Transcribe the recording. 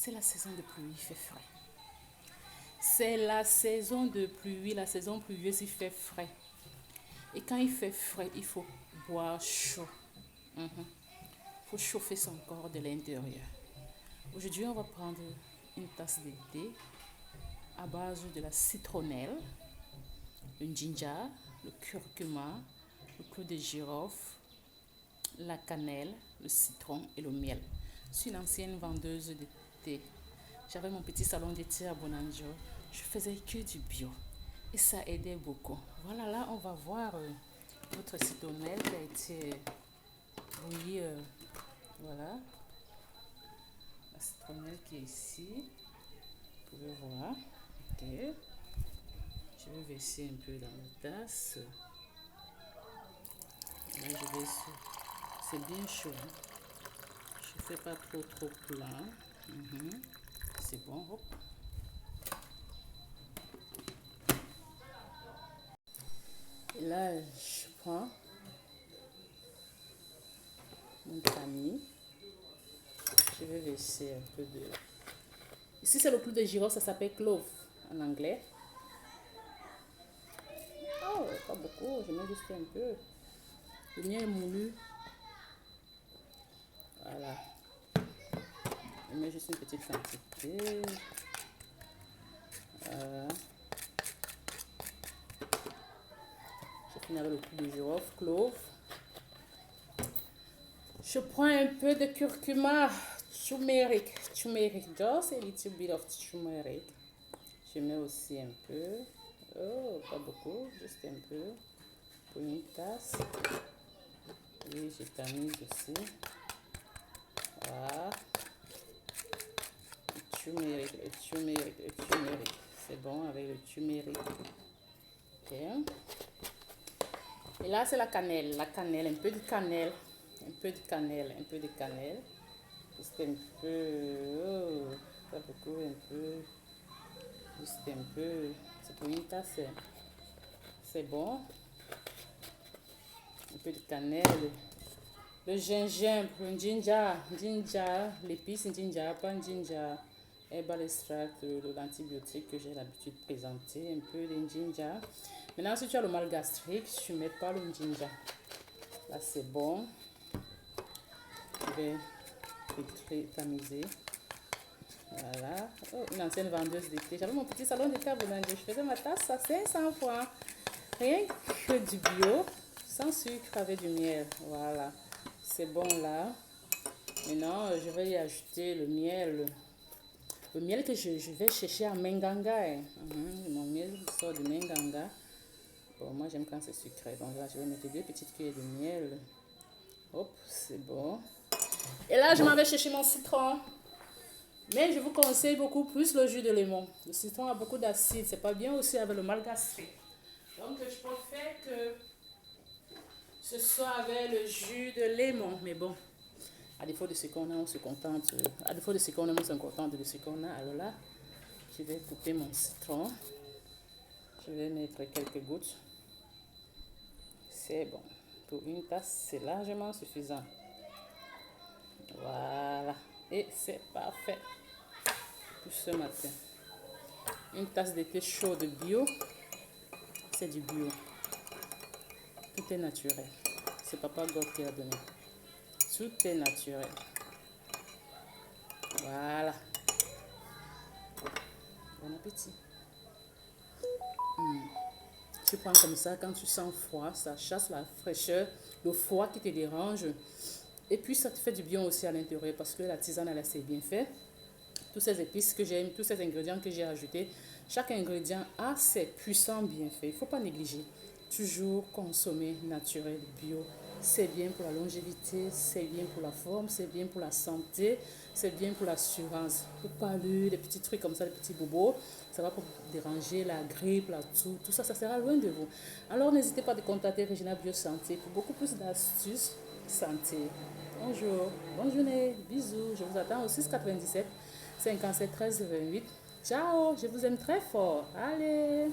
c'est la saison de pluie, il fait frais. C'est la saison de pluie, la saison pluvieuse, il fait frais. Et quand il fait frais, il faut boire chaud. Il faut chauffer son corps de l'intérieur. Aujourd'hui, on va prendre une tasse de thé à base de la citronnelle, le ginger, le curcuma, le clou de girofle, la cannelle, le citron et le miel. Je suis une ancienne vendeuse de thé. J'avais mon petit salon de thé à Bonanjo. Je faisais que du bio. Et ça aidait beaucoup. Voilà, là, on va voir notre citronnelle qui a été bouillie. Voilà. La citronnelle qui est ici. Vous pouvez voir. Ok. Je vais verser un peu dans la tasse. Là, je vais sur... C'est bien chaud. Je ne fais pas trop plat. C'est bon. Hop. Et là, je prends mon tamis. Je vais verser un peu de... Ici, c'est le clou de girofle, ça s'appelle clove en anglais. Oh, pas beaucoup, je mets juste un peu. Le mien est moulu. Voilà. Je mets juste une petite quantité. Voilà. Je finis avec le clou de girofle, clove. Je prends un peu de curcuma, turmeric, just a little bit of turmeric. Je mets aussi un peu, oh, pas beaucoup, juste un peu, pour une tasse. Et je tamise aussi. Voilà. Le turmeric. C'est bon avec le turmeric. Ok. Et là, c'est la cannelle, un peu de cannelle. Un peu de cannelle. Juste un peu, oh, pas beaucoup, un peu. Juste un peu. C'est pour une tasse. C'est bon. Un peu de cannelle. Le gingembre, le ginger, l'épice ginger, pas un ginger. Herbal extract, l'antibiotique que j'ai l'habitude de présenter. Un peu de ginger. Maintenant, si tu as le mal gastrique, tu ne mets pas le ginger. Là, c'est bon. Je vais filtrer, tamiser. Voilà. Oh, une ancienne vendeuse de thé. J'avais mon petit salon de thé à Boulanger. Je faisais ma tasse à 500 francs. Rien que du bio, sans sucre, avec du miel. Voilà. C'est bon là. Maintenant, je vais y ajouter le miel. Le miel que je vais chercher à Menganga. Mon miel sort de Menganga. Bon, moi j'aime quand c'est sucré. Donc là, je vais mettre 2 petites cuillères de miel. Hop, c'est bon. Et là, je m'en vais chercher mon citron. Mais je vous conseille beaucoup plus le jus de limon. Le citron a beaucoup d'acide. C'est pas bien aussi avec le mal gastrique. Donc, je préfère que ce soit avec le jus de limon. Mais bon, à défaut de ce qu'on a, on se contente. À défaut de ce qu'on a, on se contente de ce qu'on a. Alors là, je vais couper mon citron. Je vais mettre quelques gouttes. C'est bon. Pour une tasse, c'est largement suffisant. Voilà. Et c'est parfait pour ce matin. Une tasse de thé chaud de bio. C'est du bio. Tout est naturel. C'est Papa God qui a donné. Tout est naturel. Voilà. Bon appétit. Tu prends comme ça quand tu sens froid. Ça chasse la fraîcheur, le froid qui te dérange. Et puis ça te fait du bien aussi à l'intérieur parce que la tisane elle a ses bienfaits. Tous ces épices que j'aime, tous ces ingrédients que j'ai ajoutés, chaque ingrédient a ses puissants bienfaits. Il ne faut pas négliger. Toujours consommer naturel, bio. C'est bien pour la longévité, c'est bien pour la forme, c'est bien pour la santé, c'est bien pour l'assurance. Pour palud, des petits trucs comme ça, des petits bobos, ça va pour déranger la grippe, la toux, tout ça, ça sera loin de vous. Alors n'hésitez pas à contacter Regina Bio Santé pour beaucoup plus d'astuces santé. Bonjour, bonne journée, bisous. Je vous attends au 697 57 13 28. Ciao, je vous aime très fort. Allez.